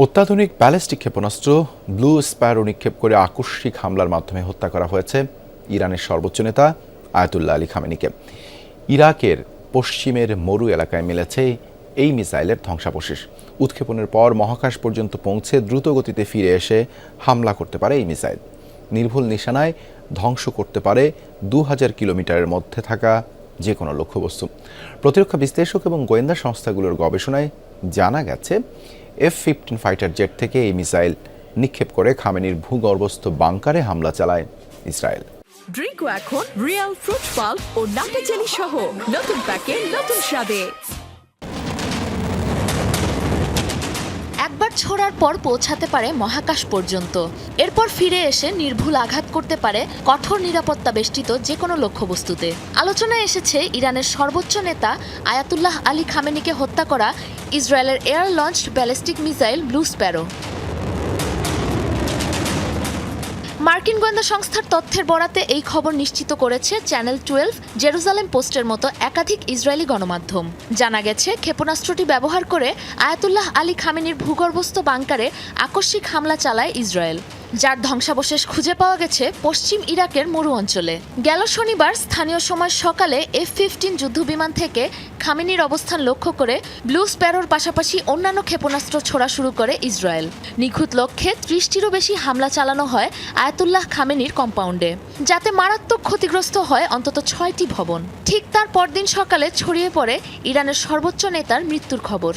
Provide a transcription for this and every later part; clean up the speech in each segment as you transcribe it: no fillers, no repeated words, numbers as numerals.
অত্যাধুনিক ব্যালিস্টিক ক্ষেপণাস্ত্র blue Sparrow নিক্ষেপ করে আকস্মিক হামলার মাধ্যমে হত্যা করা হয়েছে ইরানের সর্বোচ্চ নেতা আয়াতুল্লাহ আলী খামেনিকে। ইরাকের পশ্চিমের মরু এলাকায় মিলেছে এই মিসাইলের ধ্বংসাবশেষ। উৎক্ষেপণের পর মহাকাশ পর্যন্ত পৌঁছে দ্রুত গতিতে ফিরে এসে হামলা করতে পারে এই মিসাইল। নির্ভুল নিশানায় ধ্বংস করতে পারে 2000 কিলোমিটারের মধ্যে থাকা যে কোনো লক্ষ্যবস্তু। প্রতিরক্ষা বিশ্লেষক এবং গোয়েন্দা সংস্থাগুলোর গবেষণায় জানা গেছে F-15 ফাইটার জেট থেকে এই মিসাইল নিক্ষেপ করে খামেনির ভূগর্ভস্থ বাংকারে হামলা চালায় ইসরায়েল। ড্রিঙ্কো এখন রিয়েল ফ্রুট পাল্প ও নাটে জেলি সহ নতুন প্যাকে নতুন স্বাদে। একবার ছোড়ার পর পৌঁছাতে পারে মহাকাশ পর্যন্ত, এরপর ফিরে এসে নির্ভুল আঘাত করতে পারে কঠোর নিরাপত্তা বেষ্টিত যে কোনো লক্ষ্যবস্তুতে। আলোচনায় এসেছে ইরানের সর্বোচ্চ নেতা আয়াতুল্লাহ আলী খামেনিকে হত্যা করা ইসরায়েলের air launched ballistic missile blue Sparrow. মার্কিন গোয়েন্দা সংস্থার তথ্যের বরাতে এই খবর নিশ্চিত করেছে চ্যানেল 12, জেরুজালেম পোস্টের মতো একাধিক ইসরায়েলি গণমাধ্যম। জানা গেছে ক্ষেপণাস্ত্রটি ব্যবহার করে আয়াতুল্লাহ আলী খামেনির ভূগর্ভস্থ বাংকারে আকস্মিক হামলা চালায় ইসরায়েল, যার ধ্বংসাবশেষ খুঁজে পাওয়া গেছে পশ্চিম ইরাকের মরু অঞ্চলে। গেল শনিবার স্থানীয় সময় সকালে F-15 যুদ্ধবিমান থেকে খামেনির অবস্থান লক্ষ্য করে ব্লু স্প্যারোর পাশাপাশি অন্যান্য ক্ষেপণাস্ত্র ছোড়া শুরু করে ইসরায়েল। নিখুঁত লক্ষ্যে 30টিরও বেশি হামলা চালানো হয় আয়াতুল্লাহ খামেনির কম্পাউন্ডে, যাতে মারাত্মক ক্ষতিগ্রস্ত হয় অন্তত 6টি ভবন। ঠিক তার পরদিন সকালে ছড়িয়ে পড়ে ইরানের সর্বোচ্চ নেতার মৃত্যুর খবর।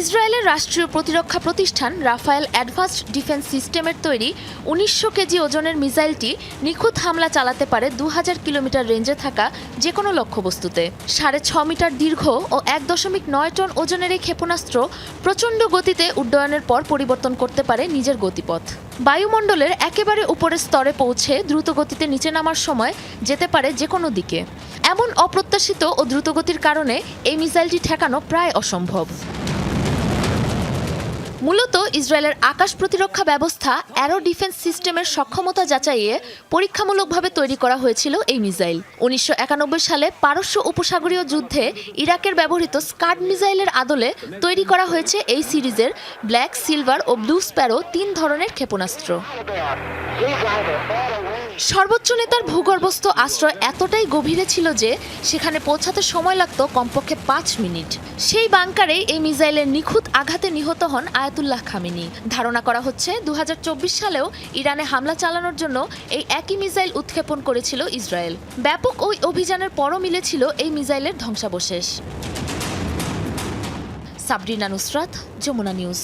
ইসরায়েলের রাষ্ট্রীয় প্রতিরক্ষা প্রতিষ্ঠান রাফায়েল অ্যাডভান্সড ডিফেন্স সিস্টেমের তৈরি 1900 কেজি ওজনের মিসাইলটি নিখুঁত হামলা চালাতে পারে 2000 কিলোমিটার রেঞ্জে থাকা যে কোনো লক্ষ্যবস্তুতে। 6.5 মিটার দীর্ঘ ও 1.9 টন ওজনের এই ক্ষেপণাস্ত্র প্রচণ্ড গতিতে উড্ডয়নের পর পরিবর্তন করতে পারে নিজের গতিপথ। বায়ুমণ্ডলের একেবারে উপরের স্তরে পৌঁছে দ্রুত গতিতে নিচে নামার সময় যেতে পারে যে কোনো দিকে। এমন অপ্রত্যাশিত ও দ্রুতগতির কারণে এই মিসাইলটি ঠেকানো প্রায় অসম্ভব। মূলত ইসরায়েলের আকাশ প্রতিরক্ষা ব্যবস্থা অ্যারো ডিফেন্স সিস্টেমের সক্ষমতা যাচাইয়ে পরীক্ষামূলকভাবে তৈরি করা হয়েছিল এই মিসাইল। 1991 সালে পারস্য উপসাগরীয় যুদ্ধে ইরাকের ব্যবহৃত স্কাড মিসাইলের আদলে তৈরি করা হয়েছে এই সিরিজের ব্ল্যাক, সিলভার ও ব্লু স্প্যারো 3 ধরনের ক্ষেপণাস্ত্র। সর্বোচ্চ নেতার ভূগর্ভস্থ আশ্রয় এতটাই গভীরে ছিল যে সেখানে পৌঁছাতে সময় লাগত কমপক্ষে 5 মিনিট। সেই বাংকারেই এই মিসাইলের নিখুঁত আঘাতে নিহত হন আয়াতুল্লাহ খামেনি। ধারণা করা হচ্ছে 2024 সালেও ইরানে হামলা চালানোর জন্য এই একই মিসাইল উৎক্ষেপণ করেছিল ইসরায়েল। ব্যাপক ওই অভিযানের পরও মিলেছিল এই মিসাইলের ধ্বংসাবশেষ। সাবরিনা নুসরাত, যমুনা নিউজ।